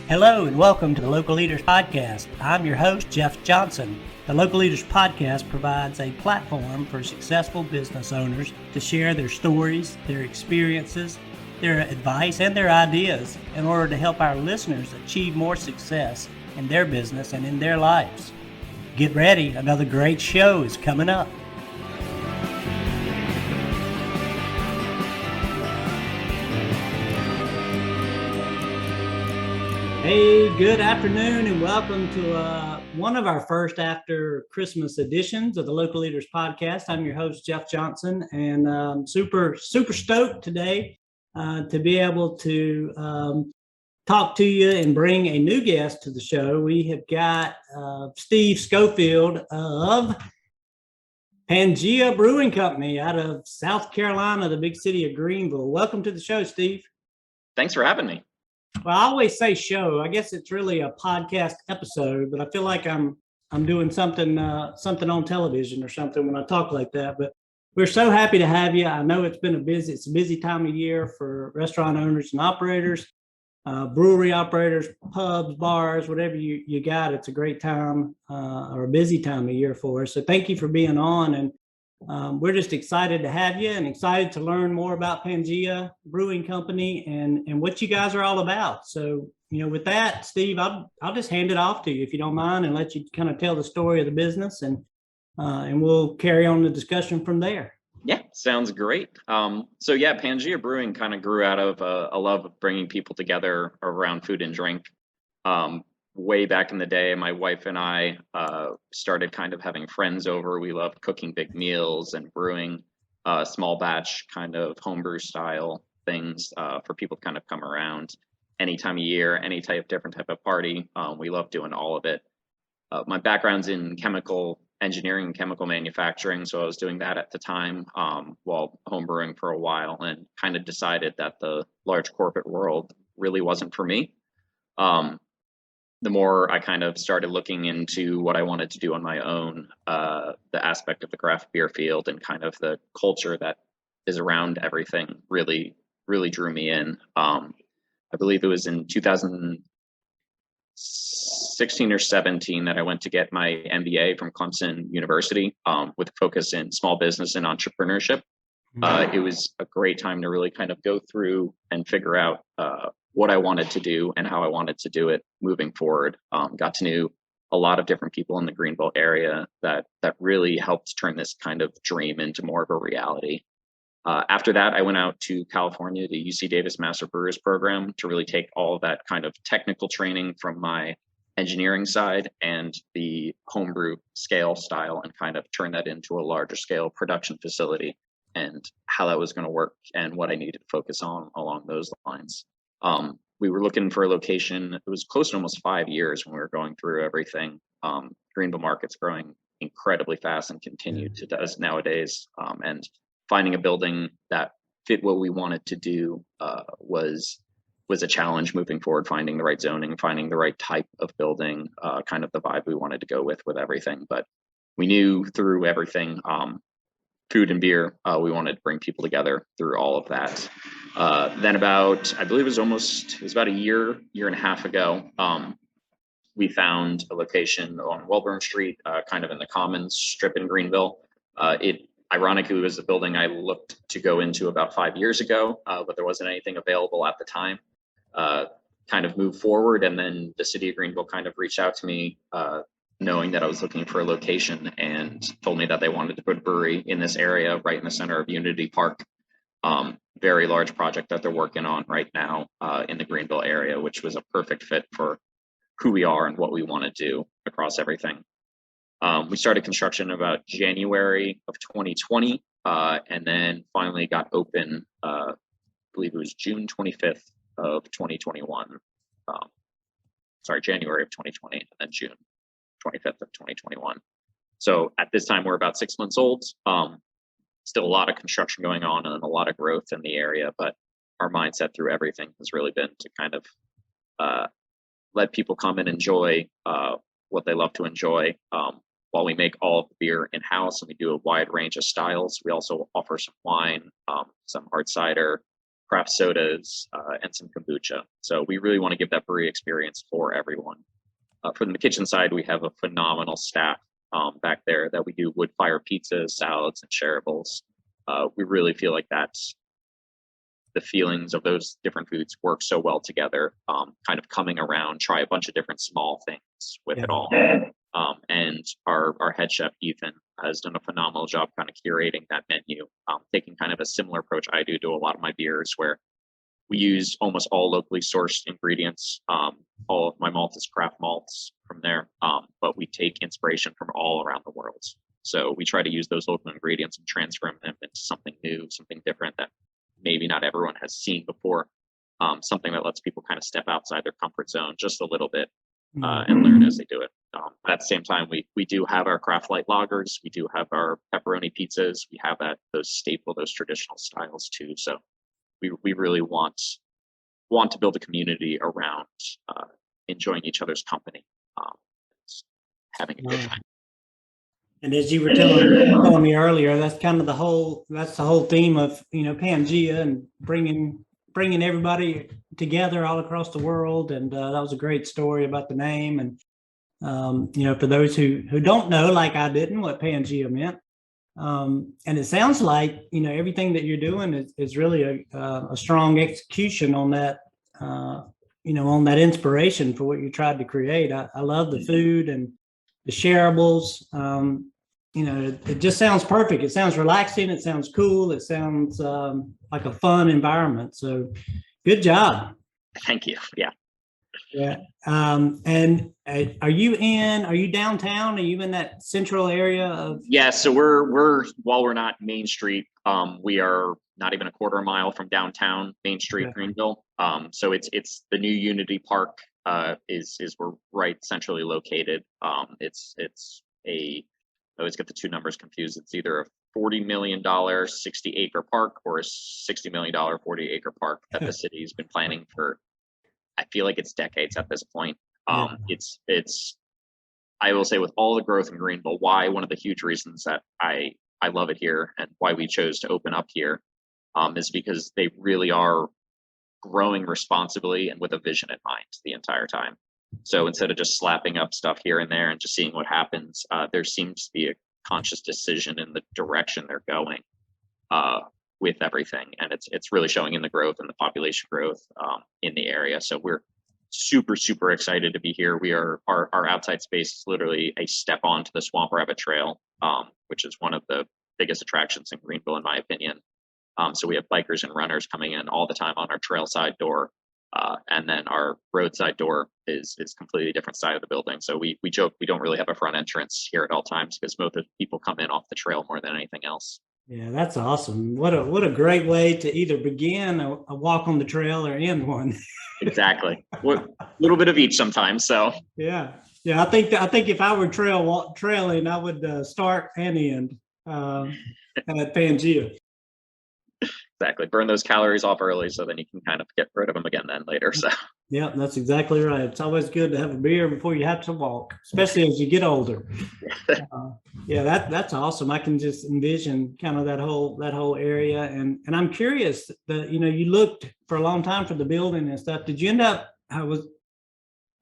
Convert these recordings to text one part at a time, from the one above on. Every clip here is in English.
Hello and welcome to the Local Leaders Podcast. I'm your host, Jeff Johnson. The Local Leaders Podcast provides a platform for successful business owners to share their stories, their experiences, their advice, and their ideas in order to help our listeners achieve more success in their business and in their lives. Get ready, another great show is coming up. Hey, good afternoon and welcome to one of our first after Christmas editions of the Local Leaders Podcast. I'm your host, Jeff Johnson, and super stoked today to be able to talk to you and bring a new guest to the show. We have got Steve Schofield of Pangaea Brewing Company out of South Carolina, the big city of Greenville. Welcome to the show, Steve. Thanks for having me. Well, I always say show. I guess it's really a podcast episode, but I feel like I'm doing something on television or something when I talk like that. But we're so happy to have you. I know it's a busy time of year for restaurant owners and operators, brewery operators, pubs, bars, whatever you got. It's a great time or a busy time of year for us. So thank you for being on, and we're just excited to have you and excited to learn more about Pangaea Brewing Company and what you guys are all about. So, with that, Steve, I'll just hand it off to you if you don't mind and let you kind of tell the story of the business and we'll carry on the discussion from there. Yeah, sounds great. Pangaea Brewing kind of grew out of a love of bringing people together around food and drink. Way back in the day, my wife and I started kind of having friends over. We loved cooking big meals and brewing small batch kind of homebrew style things for people to kind of come around any time of year, any different type of party. We love doing all of it. My background's in chemical engineering and chemical manufacturing, so I was doing that at the time while homebrewing for a while, and kind of decided that the large corporate world really wasn't for me. The more I kind of started looking into what I wanted to do on my own, the aspect of the craft beer field and kind of the culture that is around everything really drew me in. I believe it was in 2016 or 17 that I went to get my MBA from Clemson University with a focus in small business and entrepreneurship. It was a great time to really kind of go through and figure out what I wanted to do and how I wanted to do it moving forward. Got to know a lot of different people in the Greenville area that really helped turn this kind of dream into more of a reality. After that, I went out to California to UC Davis Master Brewers Program to really take all of that kind of technical training from my engineering side and the homebrew scale style and kind of turn that into a larger scale production facility and how that was going to work and what I needed to focus on along those lines. We were looking for a location. It was close to almost 5 years when we were going through everything. Greenville market's growing incredibly fast and continued to does nowadays. And finding a building that fit what we wanted to do was a challenge moving forward, finding the right zoning, finding the right type of building, kind of the vibe we wanted to go with everything. But we knew through everything, food and beer, we wanted to bring people together through all of that. Then I believe it was about a year and a half ago, we found a location on Welborn Street, kind of in the Commons strip in Greenville. It ironically was a building I looked to go into about 5 years ago, but there wasn't anything available at the time. Kind of moved forward, and then the city of Greenville kind of reached out to me, knowing that I was looking for a location, and told me that they wanted to put a brewery in this area right in the center of Unity Park. Very large project that they're working on right now in the Greenville area, which was a perfect fit for who we are and what we want to do across everything. We started construction about January of 2020, and then finally got open, I believe it was June 25th of 2021. January of 2020, and then June 25th of 2021. So at this time, we're about 6 months old. Still a lot of construction going on and a lot of growth in the area, but our mindset through everything has really been to kind of let people come and enjoy what they love to enjoy. While we make all of the beer in-house and we do a wide range of styles, we also offer some wine, some hard cider, craft sodas, and some kombucha. So we really want to give that brewery experience for everyone. From the kitchen side, we have a phenomenal staff back there that we do wood fire pizzas, salads, and shareables. We really feel like that's the feelings of those different foods work so well together, kind of coming around, try a bunch of different small things with it all. And our head chef, Ethan, has done a phenomenal job kind of curating that menu, taking kind of a similar approach I do to a lot of my beers, where we use almost all locally sourced ingredients. All of my malt is craft malts from there, but we take inspiration from all around the world. So we try to use those local ingredients and transform them into something new, something different that maybe not everyone has seen before, something that lets people kind of step outside their comfort zone just a little bit and learn as they do it. At the same time, we do have our craft light lagers, we do have our pepperoni pizzas, we have those traditional styles too. So we really want to build a community around enjoying each other's company, having a good time. And as you were telling me earlier, that's kind of the whole theme of Pangaea and bringing everybody together all across the world. And that was a great story about the name. And for those who don't know, like I didn't, what Pangaea meant. And it sounds like everything that you're doing is really a strong execution on that on that inspiration for what you tried to create. I love the food and the shareables. It just sounds perfect. It sounds relaxing. It sounds cool. It sounds like a fun environment. So good job. Thank you. Yeah. Yeah. And are you downtown? Are you in that central area of? Yeah. So while we're not Main Street, we are not even a quarter mile from downtown Main Street, Greenville. So it's the new Unity Park, is we're right centrally located. I always get the two numbers confused. It's either a $40 million 60-acre park or a $60 million 40-acre park that the city's been planning for, I feel like it's decades at this point. It's I will say, with all the growth in Greenville, why one of the huge reasons that I love it here and why we chose to open up here is because they really are growing responsibly and with a vision in mind the entire time. So instead of just slapping up stuff here and there and just seeing what happens, there seems to be a conscious decision in the direction they're going with everything. And it's really showing in the growth and the population growth in the area. So we're super, super excited to be here. Our outside space is literally a step onto the Swamp Rabbit Trail, which is one of the biggest attractions in Greenville, in my opinion. So we have bikers and runners coming in all the time on our trail side door. And then our roadside door is completely different side of the building. So we joke we don't really have a front entrance here at all times because most of the people come in off the trail more than anything else. Yeah, that's awesome. What a great way to either begin a walk on the trail or end one. Exactly. A little bit of each sometimes. So yeah. I think if I were trailing, I would start and end at Pangaea. Exactly. Burn those calories off early so then you can kind of get rid of them again then later. So yeah, that's exactly right. It's always good to have a beer before you have to walk, especially as you get older. That's awesome. I can just envision kind of that whole area. And I'm curious that, you looked for a long time for the building and stuff. Did you end up,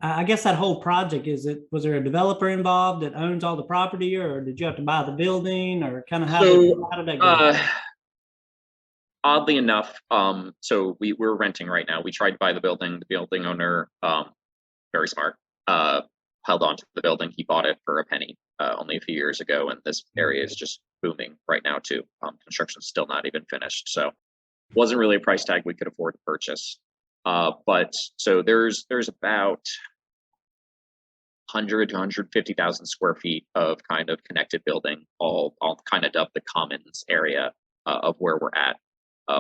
I guess that whole project, was there a developer involved that owns all the property, or did you have to buy the building, or kind of how did that go? Oddly enough, so we're renting right now. We tried to buy the building. The building owner, very smart, held on to the building. He bought it for a penny only a few years ago, and this area is just booming right now too. Construction's still not even finished, so wasn't really a price tag we could afford to purchase. But so there's about 100 to 150,000 square feet of kind of connected building, all kind of dubbed the commons area of where we're at.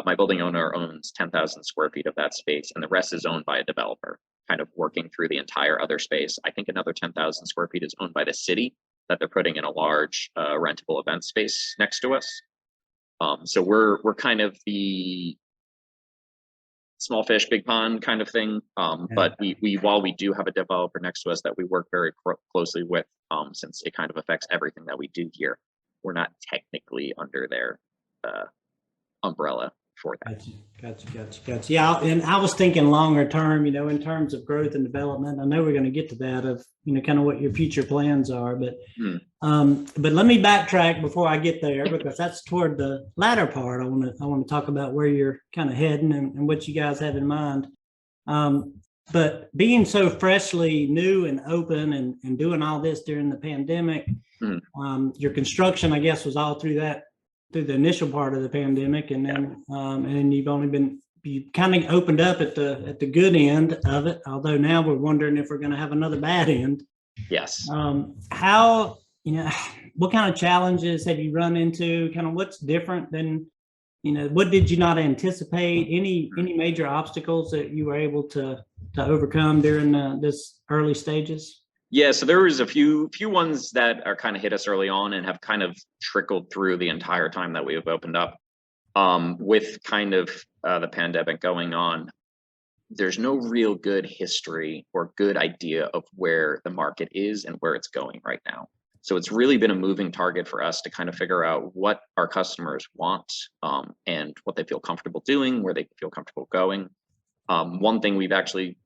My building owner owns 10,000 square feet of that space, and the rest is owned by a developer, kind of working through the entire other space. I think another 10,000 square feet is owned by the city, that they're putting in a large rentable event space next to us. So we're kind of the small fish, big pond kind of thing. But while we do have a developer next to us that we work very closely with, since it kind of affects everything that we do here, we're not technically under their umbrella. for that. Gotcha. Yeah, and I was thinking longer term, in terms of growth and development. I know we're going to get to that of, kind of what your future plans are, but let me backtrack before I get there, because that's toward the latter part. I want to talk about where you're kind of heading and what you guys have in mind. But being so freshly new and open and doing all this during the pandemic, your construction, I guess, was all through the initial part of the pandemic, and then you kind of opened up at the good end of it. Although now we're wondering if we're going to have another bad end. Yes. How, what kind of challenges have you run into? Kind of what's different than, what did you not anticipate? Any major obstacles that you were able to overcome during this early stages? Yeah, so there was a few ones that are kind of hit us early on and have kind of trickled through the entire time that we have opened up. With kind of the pandemic going on, there's no real good history or good idea of where the market is and where it's going right now. So it's really been a moving target for us to kind of figure out what our customers want, and what they feel comfortable doing, where they feel comfortable going. One thing we've actually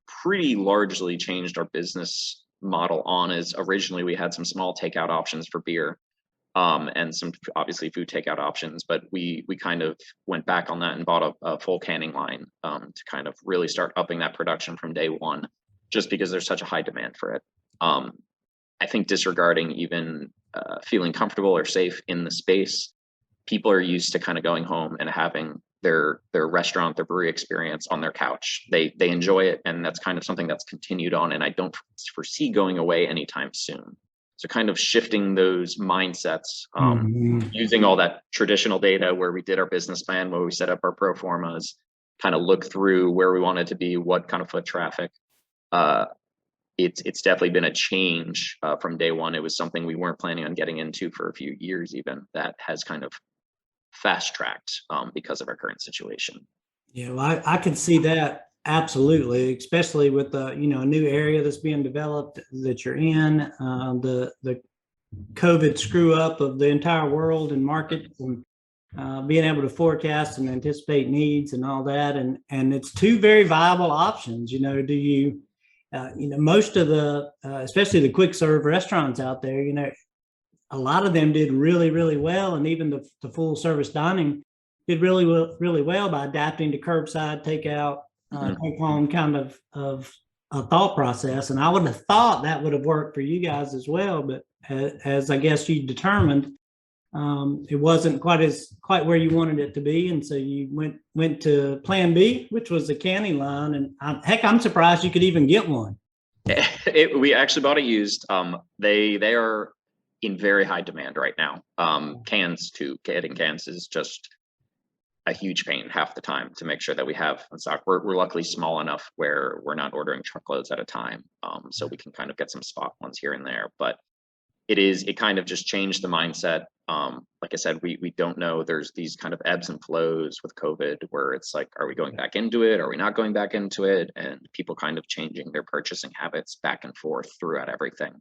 pretty largely changed our business model on is originally we had some small takeout options for beer, and some obviously food takeout options, but we kind of went back on that and bought a full canning line, to kind of really start upping that production from day one, just because there's such a high demand for it. I think disregarding even feeling comfortable or safe in the space, people are used to kind of going home and having their restaurant, their brewery experience on their couch. They enjoy it, and that's kind of something that's continued on, and I don't foresee going away anytime soon. So kind of shifting those mindsets, using all that traditional data where we did our business plan, where we set up our pro formas, kind of look through where we wanted to be, what kind of foot traffic. It's definitely been a change from day one. It was something we weren't planning on getting into for a few years even, that has kind of fast-tracked because of our current situation. Yeah, well, I can see that absolutely, especially with a new area that's being developed that you're in, the COVID screw up of the entire world and market, and being able to forecast and anticipate needs and all that, and it's two very viable options. Do you most of the especially the quick serve restaurants out there, a lot of them did really, really well, and even the full service dining did really well by adapting to curbside takeout, take home kind of a thought process. And I would have thought that would have worked for you guys as well, but as I guess you determined, it wasn't quite where you wanted it to be, and so you went to Plan B, which was the canning line. And I'm surprised you could even get one. We actually bought it used. They are in very high demand right now. Getting cans is just a huge pain half the time to make sure that we have in stock. We're luckily small enough where we're not ordering truckloads at a time, so we can kind of get some spot ones here and there. But it kind of just changed the mindset. Like I said, we don't know. There's these kind of ebbs and flows with COVID where it's like, are we going back into it? Are we not going back into it? And people kind of changing their purchasing habits back and forth throughout everything.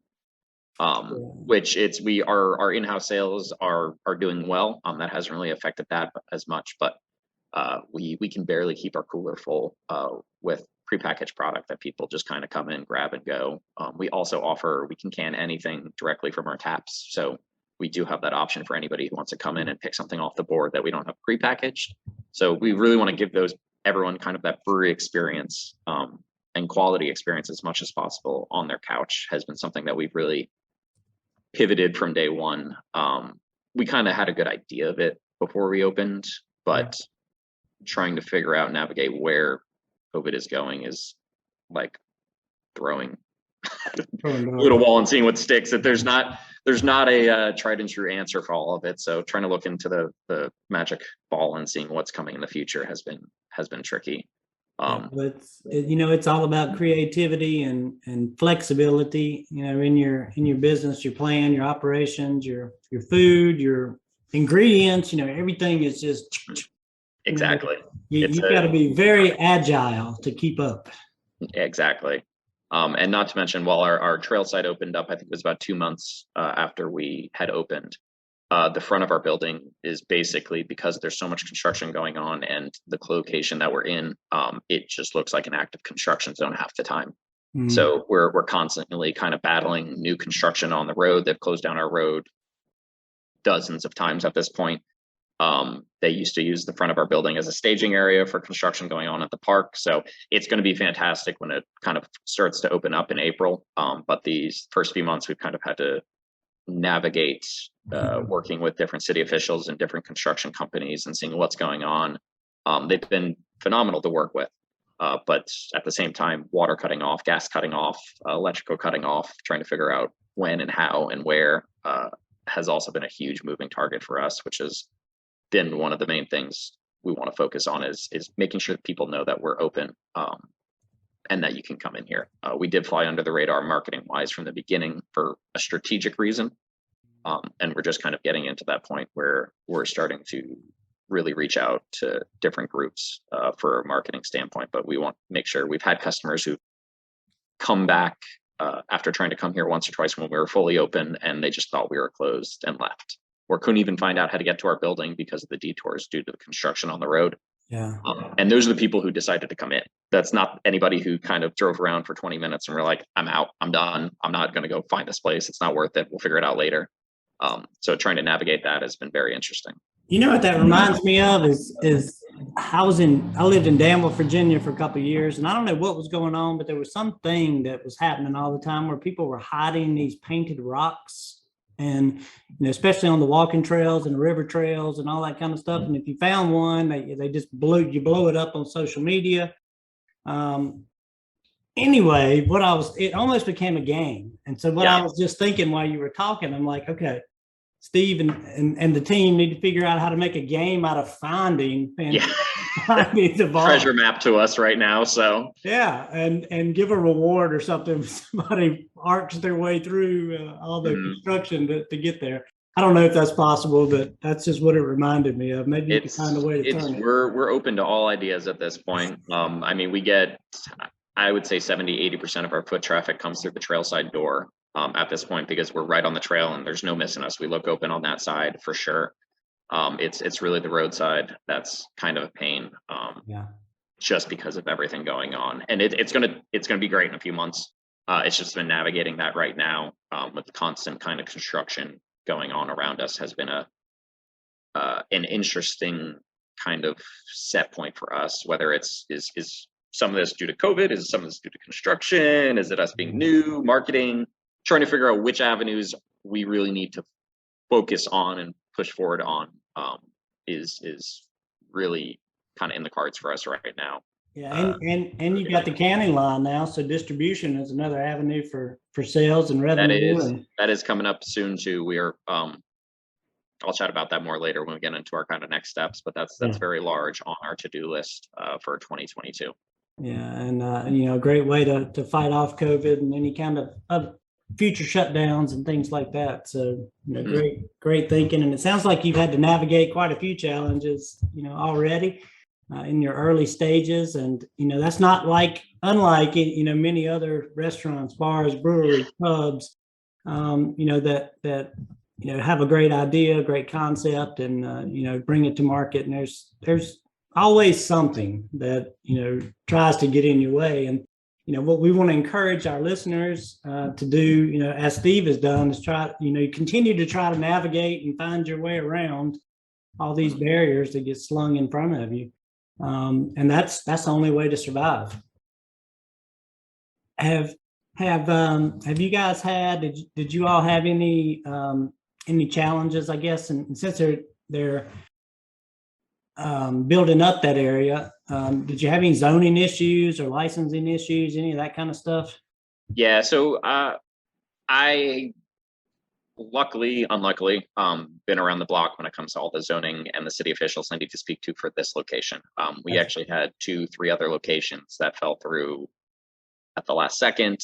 Which our in-house sales are doing well. That hasn't really affected that as much, but we can barely keep our cooler full with prepackaged product that people just kind of come in, grab and go. We also we can can anything directly from our taps. So we do have that option for anybody who wants to come in and pick something off the board that we don't have prepackaged. So we really want to give everyone kind of that brewery experience, and quality experience as much as possible on their couch has been something that we've really pivoted from day one. We kind of had a good idea of it before we opened, but trying to figure out, navigate where COVID is going is like throwing a little wall and seeing what sticks. That there's not a tried and true answer for all of it. So trying to look into the magic ball and seeing what's coming in the future has been tricky. But it's all about creativity and flexibility, in your business, your plan, your operations, your food, your ingredients, everything is just exactly. You've got to be very agile to keep up. Exactly. And not to mention, while our trail site opened up, I think it was about 2 months after we had opened, The front of our building is basically, because there's so much construction going on and the location that we're in, it just looks like an active construction zone half the time. So we're constantly kind of battling new construction on the road. They've closed down our road dozens of times at this point. They used to use the front of our building as a staging area for construction going on at the park. So it's going to be fantastic when it kind of starts to open up in April. But these first few months, we've kind of had to navigate working with different city officials and different construction companies and seeing what's going on. They've been phenomenal to work with. But at the same time, water cutting off, gas cutting off, electrical cutting off, trying to figure out when and how and where has also been a huge moving target for us, which has been one of the main things we want to focus on is making sure that people know that we're open and that you can come in here. We did fly under the radar marketing wise from the beginning for a strategic reason. And we're just kind of getting into that point where we're starting to really reach out to different groups for a marketing standpoint. But we want to make sure we've had customers who come back after trying to come here once or twice when we were fully open and they just thought we were closed and left, or couldn't even find out how to get to our building because of the detours due to the construction on the road. Yeah. And those are the people who decided to come in. That's not anybody who kind of drove around for 20 minutes and were like, I'm out, I'm done. I'm not going to go find this place. It's not worth it. We'll figure it out later. So trying to navigate that has been very interesting. You know what that reminds me of is I lived in Danville, Virginia for a couple of years, and I don't know what was going on, but there was something that was happening all the time where people were hiding these painted rocks, and especially on the walking trails and river trails and all that kind of stuff. And if you found one, they just blow it up on social media. Anyway, it almost became a game. And so I was just thinking while you were talking, I'm like, okay, Steve and the team need to figure out how to make a game out of finding the ball. Treasure map to us right now. So and give a reward or something if somebody arcs their way through all the construction to get there. I don't know if that's possible, but that's just what it reminded me of. Maybe you can find a way to turn it. We're open to all ideas at this point. I mean, we get, I would say 70-80% of our foot traffic comes through the trail side door at this point, because we're right on the trail and there's no missing us. We look open on that side for sure. It's really the roadside that's kind of a pain, just because of everything going on. And it's gonna be great in a few months. It's just been navigating that right now with the constant kind of construction going on around us has been an interesting kind of set point for us. Whether is some of this due to COVID, is some of this due to construction, is it us being new, marketing, trying to figure out which avenues we really need to focus on and push forward on is really kind of in the cards for us right now. Yeah, and you've got the canning line now, so distribution is another avenue for sales and revenue. That is coming up soon too. We are I'll chat about that more later when we get into our kind of next steps, but that's very large on our to-do list for 2022. Yeah, and a great way to fight off COVID and any kind of future shutdowns and things like that. So great thinking, and it sounds like you've had to navigate quite a few challenges already in your early stages, and that's not unlike many other restaurants, bars, breweries, pubs that have a great idea, great concept, and bring it to market, and there's always something that tries to get in your way. And what we want to encourage our listeners to do, as Steve has done, is continue to try to navigate and find your way around all these barriers that get slung in front of you. And that's the only way to survive. Have you guys did you all have any challenges, I guess, and since they're building up that area, did you have any zoning issues or licensing issues, any of that kind of stuff? Yeah, so I unluckily been around the block when it comes to all the zoning and the city officials I need to speak to for this location. We actually had 2-3 other locations that fell through at the last second,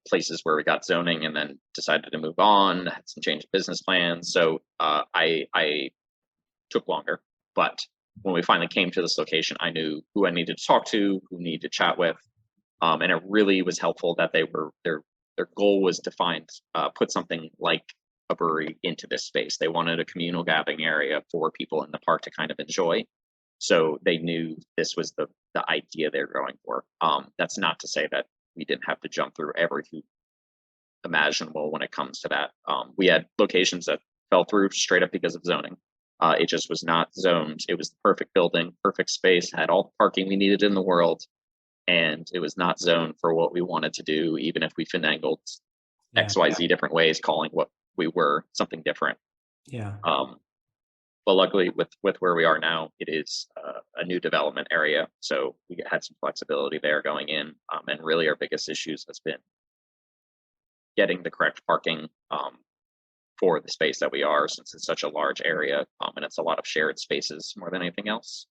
places where we got zoning and then decided to move on, had some change of business plans. So I took longer, but when we finally came to this location, I knew who I needed to talk to, who needed to chat with. And it really was helpful that their goal was to put something like a brewery into this space. They wanted a communal gathering area for people in the park to kind of enjoy. So they knew this was the idea they're going for. That's not to say that we didn't have to jump through every hoop imaginable when it comes to that. We had locations that fell through straight up because of zoning. It just was not zoned. It was the perfect building, perfect space, had all the parking we needed in the world, and it was not zoned for what we wanted to do, even if we finagled XYZ different ways, calling what we were something different. Yeah. But luckily, with where we are now, it is a new development area, so we had some flexibility there going in. And really, our biggest issues has been getting the correct parking for the space that we are, since it's such a large area, and it's a lot of shared spaces more than anything else.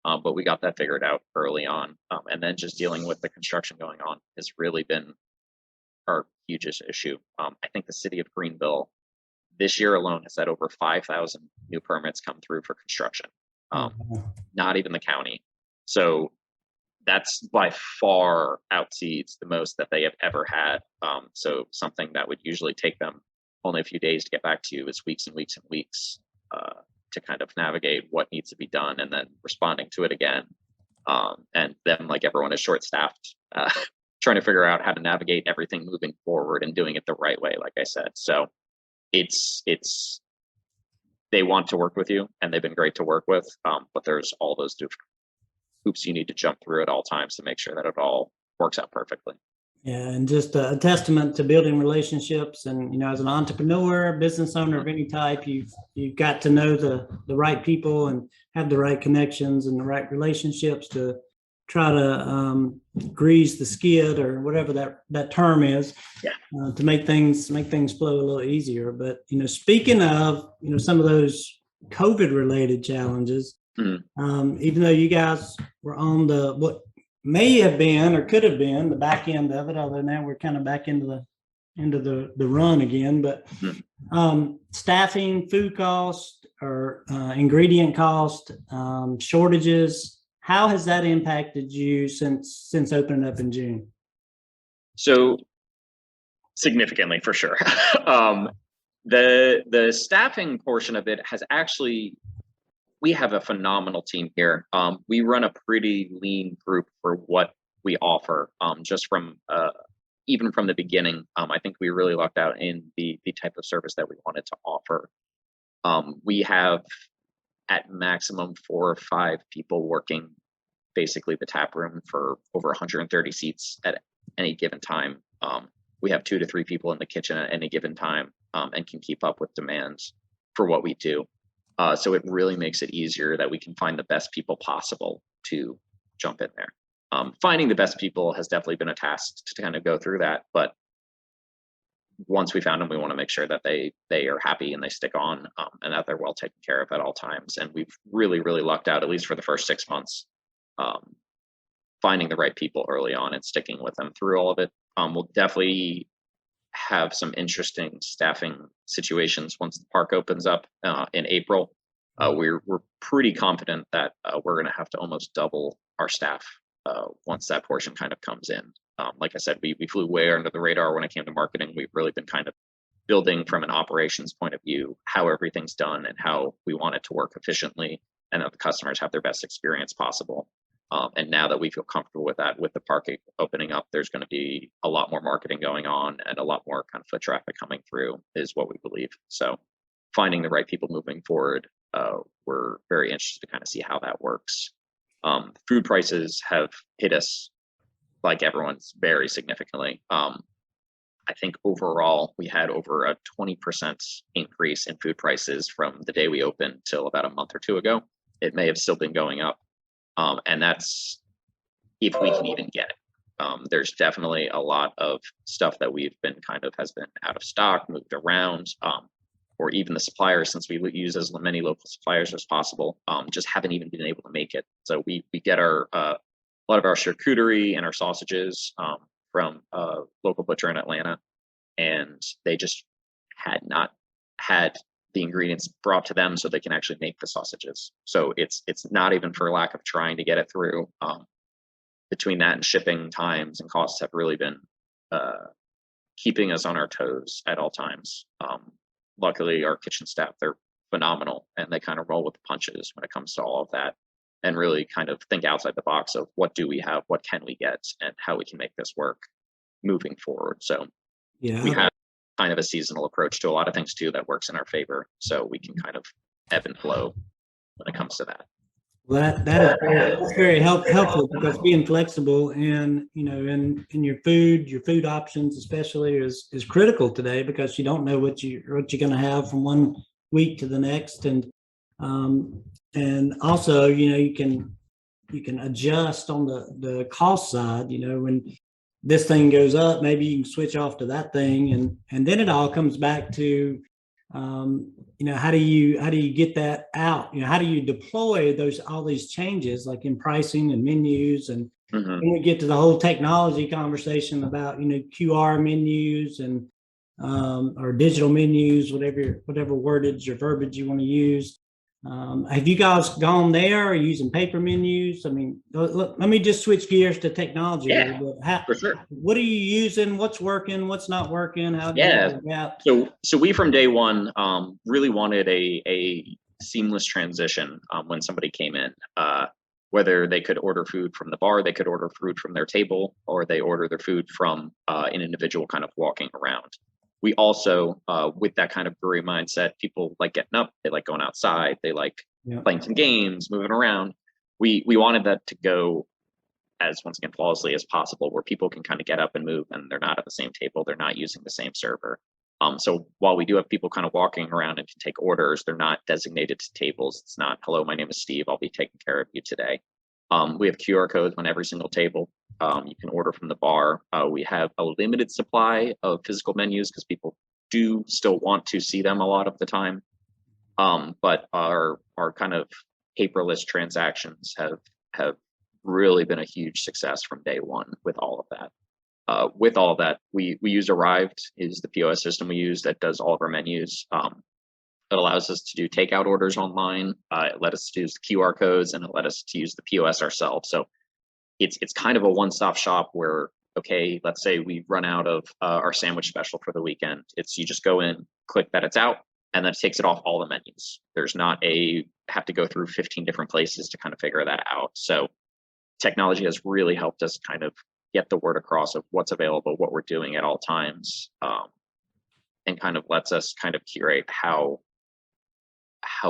But we got that figured out early on, and then just dealing with the construction going on has really been our hugest issue. I think the city of Greenville this year alone has had over 5,000 new permits come through for construction. Not even the county. So that's by far outseeds the most that they have ever had. So something that would usually take them only a few days to get back to you is weeks and weeks and weeks to kind of navigate what needs to be done, and then responding to it again. And then, like everyone, is short-staffed, trying to figure out how to navigate everything moving forward and doing it the right way, like I said. So it's they want to work with you, and they've been great to work with, but there's all those different hoops you need to jump through at all times to make sure that it all works out perfectly. Yeah, and just a testament to building relationships. And as an entrepreneur, business owner of any type, you've got to know the right people and have the right connections and the right relationships to try to grease the skid, or whatever that term is, to make things flow a little easier. But speaking of some of those COVID related challenges, even though you guys were on what may have been or could have been the back end of it, although now we're kind of back into the run again. But staffing, food cost, or ingredient cost, shortages, how has that impacted you since opening up in June? So significantly, for sure. The staffing portion of it has actually, we have a phenomenal team here. We run a pretty lean group for what we offer. Just from even from the beginning, I think we really lucked out in the type of service that we wanted to offer. We have at maximum 4 or 5 people working basically the tap room for over 130 seats at any given time. We have 2 to 3 people in the kitchen at any given time, and can keep up with demands for what we do. So it really makes it easier that we can find the best people possible to jump in there. Finding the best people has definitely been a task to kind of go through that. But once we found them, we want to make sure that they are happy and they stick on, and that they're well taken care of at all times. And we've really, really lucked out, at least for the first 6 months, finding the right people early on and sticking with them through all of it. We'll definitely have some interesting staffing situations once the park opens up in April. We're pretty confident that we're going to have to almost double our staff once that portion kind of comes in. Like I said, we flew way under the radar when it came to marketing. We've really been kind of building from an operations point of view how everything's done and how we want it to work efficiently, and that the customers have their best experience possible. And now that we feel comfortable with that, with the park opening up, there's going to be a lot more marketing going on and a lot more kind of foot traffic coming through, is what we believe. So finding the right people moving forward, we're very interested to kind of see how that works. Food prices have hit us, like everyone's, very significantly. I think overall we had over a 20% increase in food prices from the day we opened till about a month or 2 ago. It may have still been going up. And that's if we can even get it. There's definitely a lot of stuff that we've been has been out of stock, moved around, or even the suppliers, since we use as many local suppliers as possible, just haven't even been able to make it. So we get a lot of our charcuterie and our sausages from a local butcher in Atlanta, and they just had not had the ingredients brought to them so they can actually make the sausages. So it's not even for lack of trying to get it through. Between that and shipping times and costs have really been keeping us on our toes at all times. luckily our kitchen staff, they're phenomenal, and they kind of roll with the punches when it comes to all of that, and really kind of think outside the box of what do we have, what can we get, and how we can make this work moving forward. So we Yeah. have kind of a seasonal approach to a lot of things too that works in our favor, so we can kind of ebb and flow when it comes to that. Well, that's very helpful, because being flexible and, in your food options especially is critical today, because you don't know what you're going to have from one week to the next. And also, you can adjust on the cost side, when this thing goes up, maybe you can switch off to that thing, and then it all comes back to, how do you get that out? How do you deploy all these changes, like in pricing and menus, and Mhm. when we get to the whole technology conversation about, QR menus and or digital menus, whatever wordage or verbiage you want to use. Have you guys gone there, or using paper menus? I mean, let me just switch gears to technology a Yeah, little bit. for sure. What are you using? What's working? What's not working? How do Yeah. you adapt? So we from day one really wanted a seamless transition when somebody came in. Whether they could order food from the bar, they could order food from their table, or they order their food from an individual kind of walking around. We also, with that kind of brewery mindset, people like getting up, they like going outside, they like Yeah. playing some games, moving around. We wanted that to go as, once again, flawlessly as possible, where people can kind of get up and move, and they're not at the same table, they're not using the same server. So while we do have people kind of walking around and can take orders, they're not designated to tables. It's not, hello, my name is Steve, I'll be taking care of you today. We have QR codes on every single table. You can order from the bar. We have a limited supply of physical menus, because people do still want to see them a lot of the time. But our kind of paperless transactions have really been a huge success from day one with all of that. With all of that, we use Arrived, is the POS system we use that does all of our menus. It allows us to do takeout orders online. It let us use the QR codes, and it let us to use the POS ourselves. So it's kind of a one-stop shop where, okay, let's say we run out of our sandwich special for the weekend. It's, you just go in, click that it's out, and then it takes it off all the menus. There's not have to go through 15 different places to kind of figure that out. So technology has really helped us kind of get the word across of what's available, what we're doing at all times, and kind of lets us kind of curate how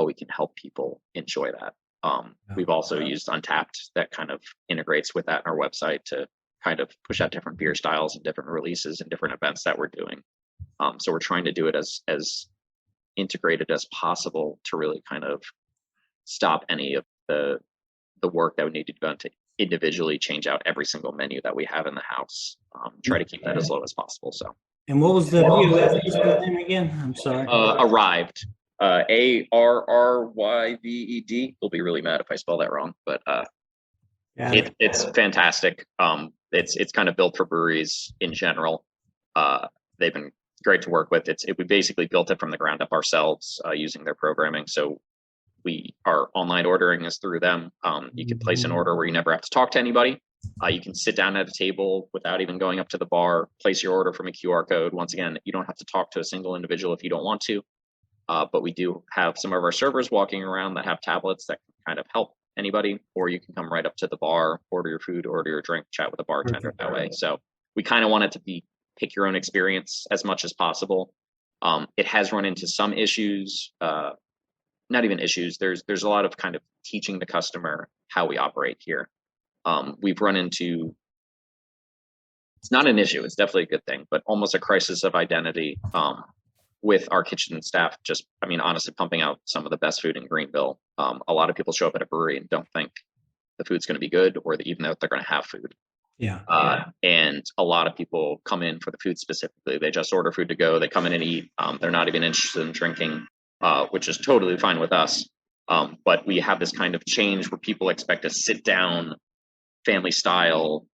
we can help people enjoy that. We've also used Untapped, that kind of integrates with that in our website to kind of push out different beer styles and different releases and different events that we're doing. So we're trying to do it as integrated as possible to really kind of stop any of the work that would need to be done to individually change out every single menu that we have in the house. Try to keep that as low as possible. So. And what was the POS name again? I'm sorry. Arrived. ARRYVED. They'll be really mad if I spell that wrong, but it's fantastic. It's kind of built for breweries in general. They've been great to work with. We basically built it from the ground up ourselves, using their programming. So our online ordering is through them. You can place an order where you never have to talk to anybody. You can sit down at a table without even going up to the bar, place your order from a QR code. Once again, you don't have to talk to a single individual if you don't want to. But we do have some of our servers walking around that have tablets that can kind of help anybody, or you can come right up to the bar, order your food, order your drink, chat with a bartender that way. So we kind of want it to be pick your own experience as much as possible. It has run into some issues, not even issues. There's a lot of kind of teaching the customer how we operate here. We've run into, it's not an issue, it's definitely a good thing, but almost a crisis of identity with our kitchen staff. Just, I mean, honestly, pumping out some of the best food in Greenville. A lot of people show up at a brewery and don't think the food's going to be good, or even though they're going to have food. And a lot of people come in for the food specifically. They just order food to go. They come in and eat. They're not even interested in drinking, which is totally fine with us. But we have this kind of change where people expect a sit down, family style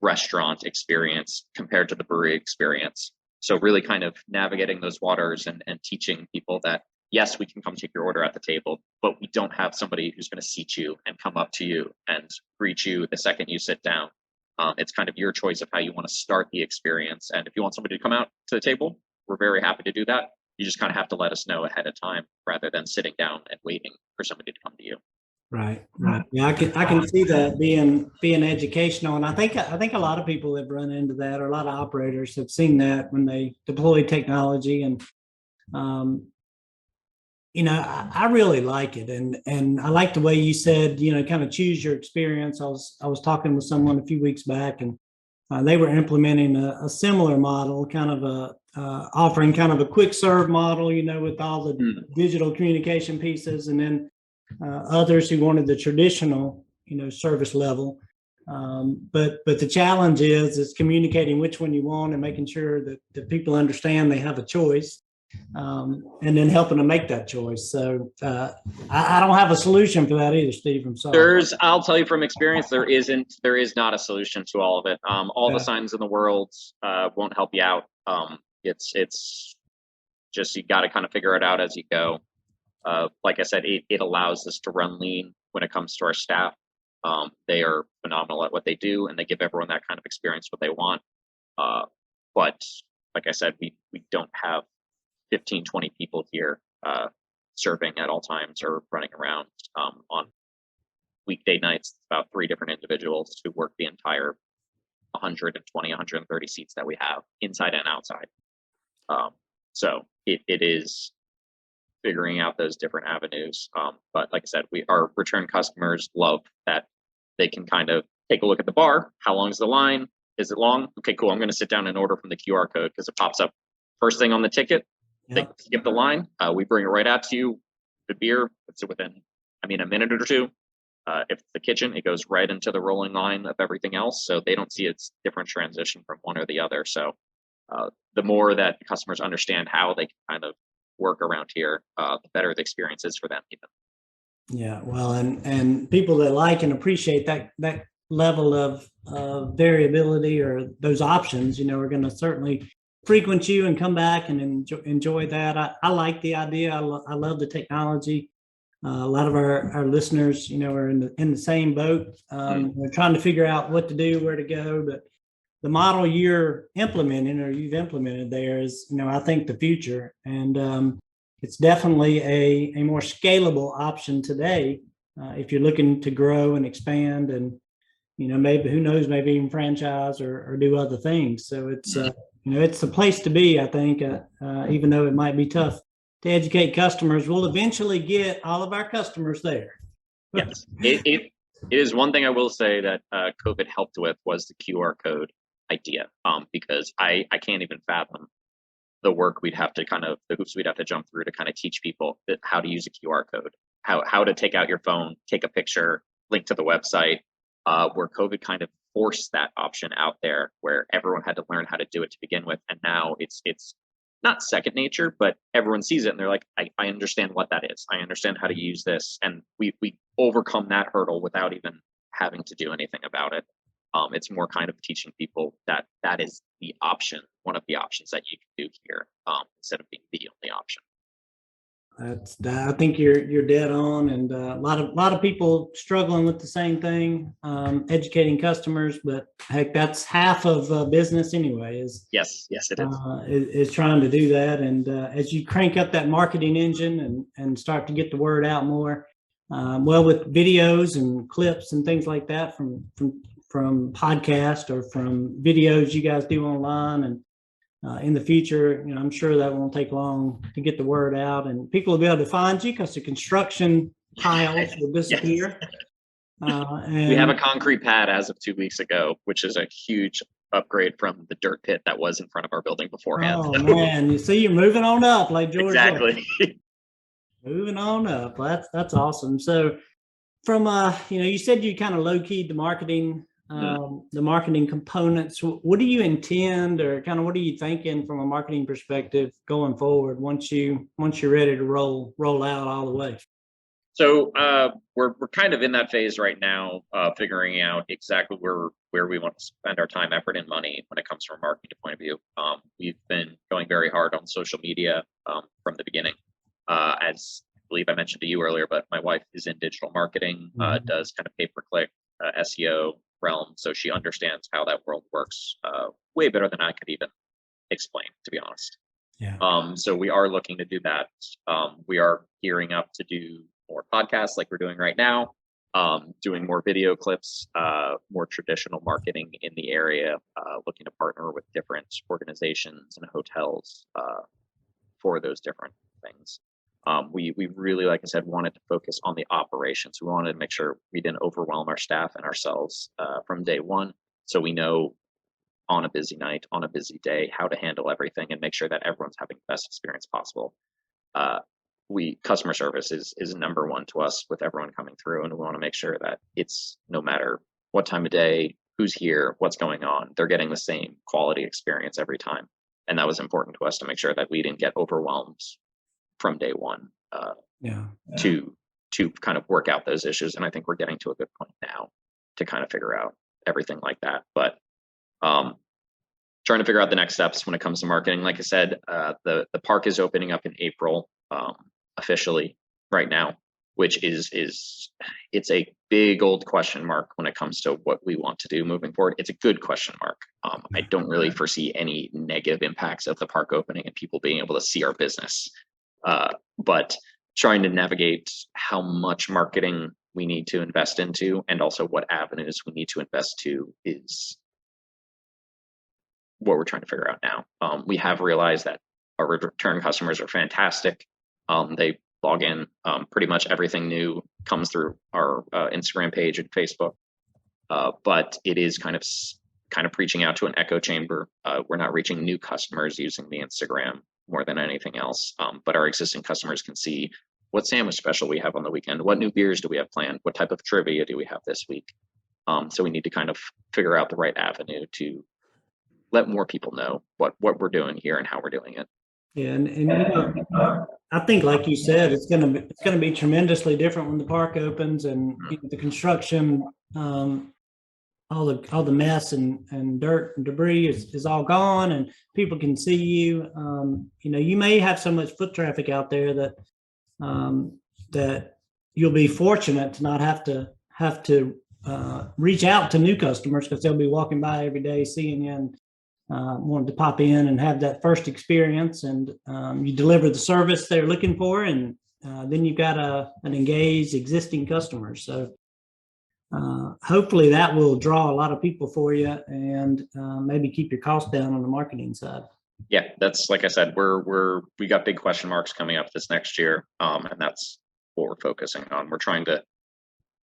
restaurant experience compared to the brewery experience. So really kind of navigating those waters and teaching people that, yes, we can come take your order at the table, but we don't have somebody who's going to seat you and come up to you and greet you the second you sit down. It's kind of your choice of how you want to start the experience. And if you want somebody to come out to the table, we're very happy to do that. You just kind of have to let us know ahead of time rather than sitting down and waiting for somebody to come to you. Right, right. Yeah, I can see that being educational, and I think a lot of people have run into that, or a lot of operators have seen that when they deploy technology, and um, I really like it, and I like the way you said, kind of choose your experience. I was talking with someone a few weeks back, and they were implementing a similar model, kind of offering kind of a quick serve model, with all the digital communication pieces, and then others who wanted the traditional, service level. But the challenge is communicating which one you want and making sure that people understand they have a choice, and then helping them make that choice. So I don't have a solution for that either, Steve. I'm sorry. I'll tell you from experience, there is not a solution to all of it. All the signs in the world won't help you out. It's just, you got to kind of figure it out as you go. Like I said, it allows us to run lean when it comes to our staff. They are phenomenal at what they do, and they give everyone that kind of experience what they want. But like I said, we don't have 15, 20 people here serving at all times or running around. On weekday nights, it's about 3 different individuals who work the entire 120, 130 seats that we have inside and outside. So it is figuring out those different avenues. But like I said, our return customers love that they can kind of take a look at the bar. How long is the line? Is it long? Okay, cool. I'm going to sit down and order from the QR code because it pops up first thing on the ticket. They skip the line. We bring it right out to you. The beer, it's within, a minute or two. If it's the kitchen, it goes right into the rolling line of everything else. So they don't see its different transition from one or the other. So the more that customers understand how they can kind of work around here, the better the experience is for them even. Yeah, well, and people that like and appreciate that level of variability or those options, are going to certainly frequent you and come back and enjoy that. I like the idea. I love the technology. A lot of our listeners, are in the same boat. They're trying to figure out what to do, where to go. But the model you're implementing, or you've implemented there, is, I think, the future, and it's definitely a more scalable option today if you're looking to grow and expand, and maybe, who knows, maybe even franchise or do other things. So it's it's the place to be, I think. Even though it might be tough to educate customers, we'll eventually get all of our customers there. Yes, it is one thing I will say that COVID helped with was the QR code idea, because I can't even fathom the work the hoops we'd have to jump through to kind of teach people how to use a QR code, how to take out your phone, take a picture, link to the website, where COVID kind of forced that option out there where everyone had to learn how to do it to begin with. And now it's not second nature, but everyone sees it and they're like, I understand what that is. I understand how to use this. And we overcome that hurdle without even having to do anything about it. It's more kind of teaching people that is the option, one of the options that you can do here, instead of being the only option. I think you're dead on, and a lot of people struggling with the same thing, educating customers. But heck, that's half of business anyway. Yes, it is. Is trying to do that, and as you crank up that marketing engine and start to get the word out more, with videos and clips and things like that from podcast or from videos you guys do online, and in the future, I'm sure that won't take long to get the word out, and people will be able to find you because the construction piles will disappear. And we have a concrete pad as of 2 weeks ago, which is a huge upgrade from the dirt pit that was in front of our building beforehand. Oh man, you see, you're moving on up, like George. Exactly. Moving on up. Well, that's awesome. So, from you said you kind of low keyed the marketing. The marketing components. What do you intend, or kind of what are you thinking from a marketing perspective going forward once you're ready to roll out all the way? So we're kind of in that phase right now, figuring out exactly where we want to spend our time, effort, and money when it comes from a marketing point of view. We've been going very hard on social media from the beginning. As I believe I mentioned to you earlier, but my wife is in digital marketing, does kind of pay-per-click, SEO realm, so she understands how that world works way better than I could even explain, to be honest. Yeah. So we are looking to do that. We are gearing up to do more podcasts like we're doing right now, doing more video clips, more traditional marketing in the area, looking to partner with different organizations and hotels for those different things. We really, like I said, wanted to focus on the operations. We wanted to make sure we didn't overwhelm our staff and ourselves from day one. So we know on a busy night, on a busy day, how to handle everything and make sure that everyone's having the best experience possible. Customer service is number one to us with everyone coming through, and we want to make sure that it's no matter what time of day, who's here, what's going on, they're getting the same quality experience every time. And that was important to us to make sure that we didn't get overwhelmed from day one to kind of work out those issues. And I think we're getting to a good point now to kind of figure out everything like that. But trying to figure out the next steps when it comes to marketing. Like I said, the park is opening up in April officially right now, which is it's a big old question mark when it comes to what we want to do moving forward. It's a good question mark. I don't really foresee any negative impacts of the park opening and people being able to see our business. But trying to navigate how much marketing we need to invest into and also what avenues we need to invest to is what we're trying to figure out now. We have realized that our return customers are fantastic. They log in, pretty much everything new comes through our Instagram page and Facebook. But it is kind of preaching out to an echo chamber. We're not reaching new customers using the Instagram more than anything else. But our existing customers can see what sandwich special we have on the weekend, what new beers do we have planned, what type of trivia do we have this week. So we need to kind of figure out the right avenue to let more people know what we're doing here and how we're doing it. Yeah, and I think, like you said, it's gonna be tremendously different when the park opens, and the construction, all the mess and dirt and debris is all gone, and people can see you. You may have so much foot traffic out there that you'll be fortunate to not have to reach out to new customers, because they'll be walking by every day seeing you and wanted to pop in and have that first experience, and you deliver the service they're looking for, and then you've got an engaged existing customer. So hopefully that will draw a lot of people for you, and maybe keep your costs down on the marketing side. Yeah, that's, like I said, we got big question marks coming up this next year, and that's what we're focusing on. We're trying to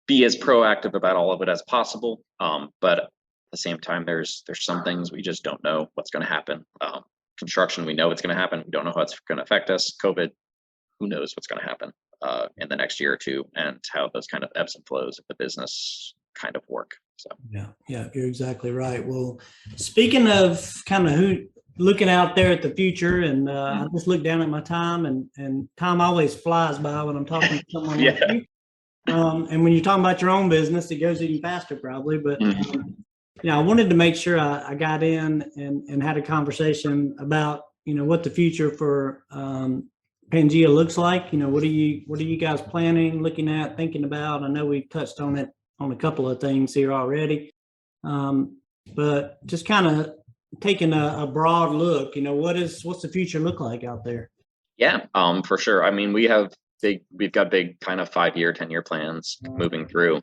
be as proactive about all of it as possible, but at the same time, there's some things we just don't know what's going to happen. Construction, we know it's going to happen. We don't know how it's going to affect us. COVID, who knows what's going to happen in the next year or two, and how those kind of ebbs and flows of the business kind of work. So yeah, you're exactly right. Well, speaking of kind of who looking out there at the future, and I just look down at my time, and time always flies by when I'm talking to someone like you. And when you're talking about your own business, it goes even faster probably. But I wanted to make sure I got in and had a conversation about what the future for Pangaea looks like. What are you guys planning, looking at, thinking about? I know we touched on it on a couple of things here already, but just kind of taking a broad look. What's the future look like out there? Yeah, for sure. I mean, we've got big kind of 5-year, 10-year plans moving through.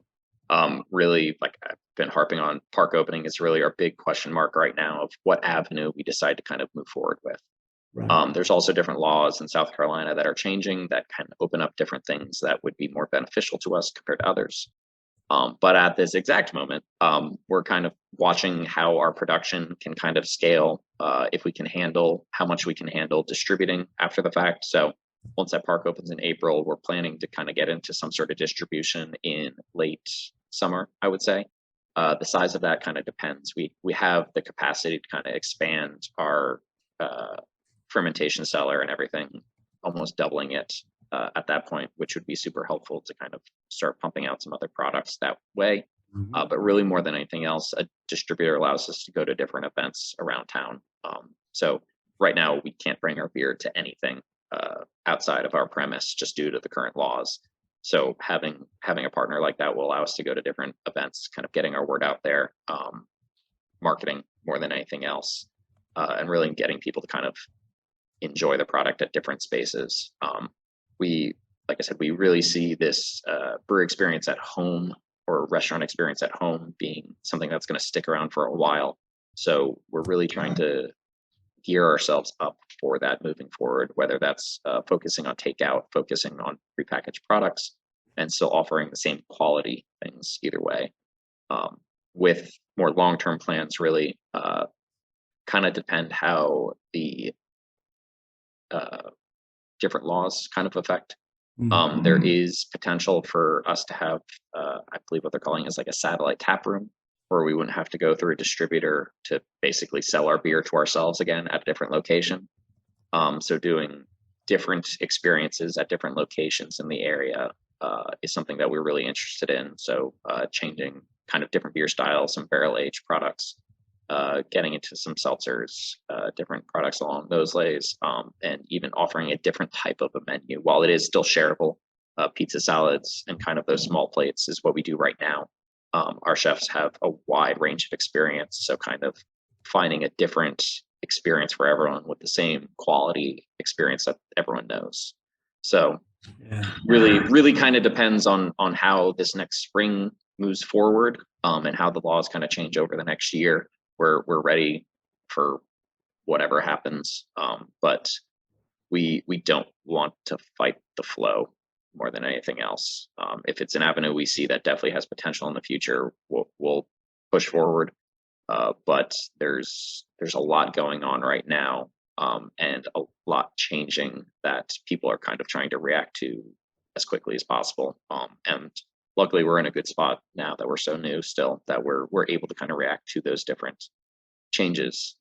Really, like I've been harping on, park opening is really our big question mark right now of what avenue we decide to kind of move forward with. Right. There's also different laws in South Carolina that are changing that can open up different things that would be more beneficial to us compared to others. But at this exact moment, we're kind of watching how our production can kind of scale, if we can handle how much we can handle distributing after the fact. So once that park opens in April, we're planning to kind of get into some sort of distribution in late summer, I would say. The size of that kind of depends. We have the capacity to kind of expand our fermentation cellar and everything, almost doubling it at that point, which would be super helpful to kind of start pumping out some other products that way. But really, more than anything else, a distributor allows us to go to different events around town. So right now, we can't bring our beer to anything outside of our premise just due to the current laws. So having a partner like that will allow us to go to different events, kind of getting our word out there, marketing more than anything else, and really getting people to kind of enjoy the product at different spaces. Like I said, we really see this brewery experience at home or restaurant experience at home being something that's going to stick around for a while. So we're really trying to gear ourselves up for that moving forward, whether that's focusing on takeout, focusing on prepackaged products, and still offering the same quality things either way. With more long-term plans, really kind of depend how the different laws kind of affect. There is potential for us to have, I believe what they're calling is like a satellite tap room, where we wouldn't have to go through a distributor to basically sell our beer to ourselves again at a different location. So doing different experiences at different locations in the area is something that we're really interested in. So changing kind of different beer styles, some barrel aged products, getting into some seltzers, different products along those lays, and even offering a different type of a menu. While it is still shareable, pizza salads and kind of those small plates is what we do right now. Our chefs have a wide range of experience, so kind of finding a different experience for everyone with the same quality experience that everyone knows. So really kind of depends on how this next spring moves forward, and how the laws kind of change over the next year. We're ready for whatever happens, but we don't want to fight the flow more than anything else. If it's an avenue we see that definitely has potential in the future, we'll push forward. But there's a lot going on right now, and a lot changing that people are kind of trying to react to as quickly as possible. And luckily, we're in a good spot now that we're so new still that we're able to kind of react to those different changes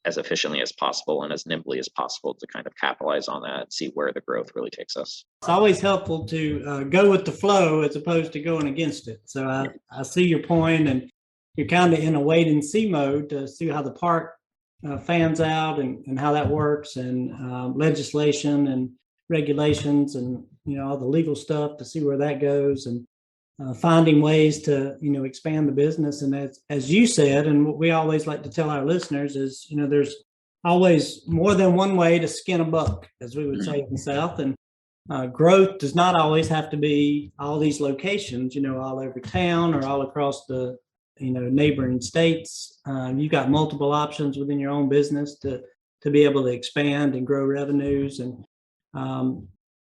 as efficiently as possible and as nimbly as possible to kind of capitalize on that and see where the growth really takes us. It's always helpful to go with the flow as opposed to going against it. So I see your point, and you're kind of in a wait and see mode to see how the park fans out and how that works, and legislation and regulations and all the legal stuff to see where that goes, and finding ways to expand the business. And as you said, and what we always like to tell our listeners is there's always more than one way to skin a buck, as we would say in the South. And growth does not always have to be all these locations all over town or all across the neighboring states. You've got multiple options within your own business to be able to expand and grow revenues. And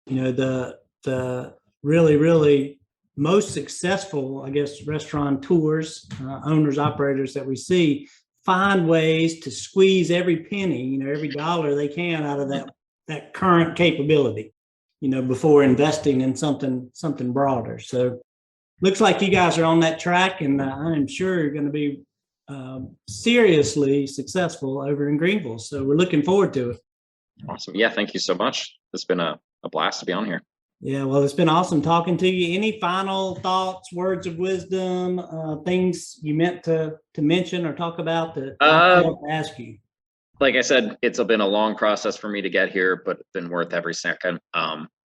the really most successful, I guess, restaurateurs, owners, operators that we see find ways to squeeze every penny, every dollar they can out of that current capability, before investing in something broader. So looks like you guys are on that track, and I'm sure you're going to be seriously successful over in Greenville. So we're looking forward to it. Awesome. Yeah, thank you so much. It's been a blast to be on here. Yeah, well, it's been awesome talking to you. Any final thoughts, words of wisdom, things you meant to mention or talk about that I want to ask you? Like I said, it's been a long process for me to get here, but it's been worth every second.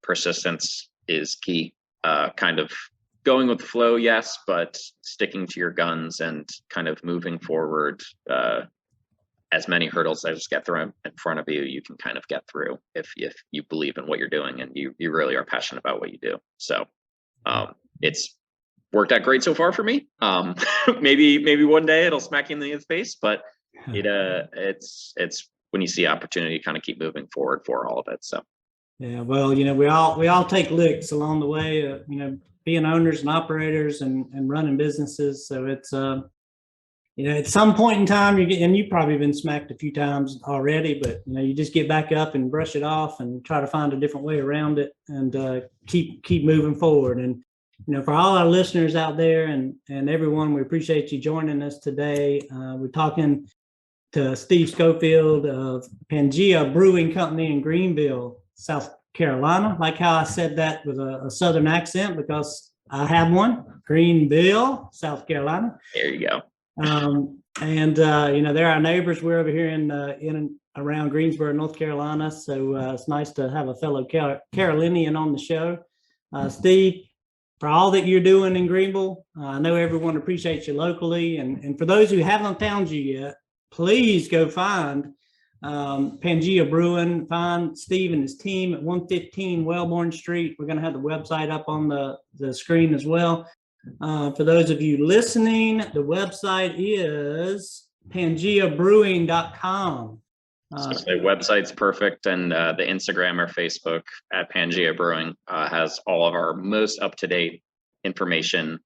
Persistence is key. Kind of going with the flow, yes, but sticking to your guns and kind of moving forward. As many hurdles as get thrown in front of you, you can kind of get through if you believe in what you're doing and you really are passionate about what you do. So it's worked out great so far for me. Maybe one day it'll smack you in the face, but it's when you see opportunity, kind of keep moving forward for all of it. So yeah, well, we all take licks along the way, being owners and operators and running businesses. So it's at some point in time, you've probably been smacked a few times already, but you just get back up and brush it off and try to find a different way around it, and keep moving forward. And for all our listeners out there and everyone, we appreciate you joining us today. We're talking to Steve Schofield of Pangaea Brewing Company in Greenville, South Carolina. Like how I said that with a Southern accent, because I have one. Greenville, South Carolina. There you go. They're our neighbors. We're over here in and around Greensboro, North Carolina. So it's nice to have a fellow Carolinian on the show. Steve, for all that you're doing in Greenville, I know everyone appreciates you locally. And for those who haven't found you yet, please go find Pangaea Brewing. Find Steve and his team at 115 Wellborn Street. We're going to have the website up on the screen as well. For those of you listening, the website is pangaeabrewing.com. So the website's perfect, and the Instagram or Facebook at Pangaea Brewing has all of our most up-to-date information,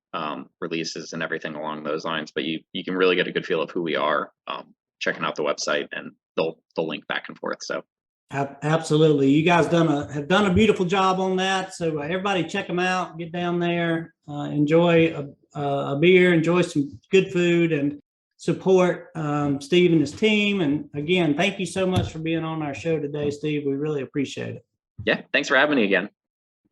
releases and everything along those lines. But you can really get a good feel of who we are checking out the website, and they'll link back and forth. So absolutely, you guys have done a beautiful job on that. So everybody check them out, get down there, enjoy a beer, enjoy some good food, and support Steve and his team. And again, thank you so much for being on our show today, Steve. We really appreciate it. Yeah, thanks for having me again.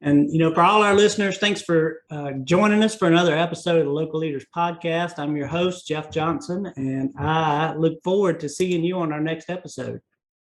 And, for all our listeners, thanks for joining us for another episode of the Local Leaders Podcast. I'm your host, Jeff Johnson, and I look forward to seeing you on our next episode.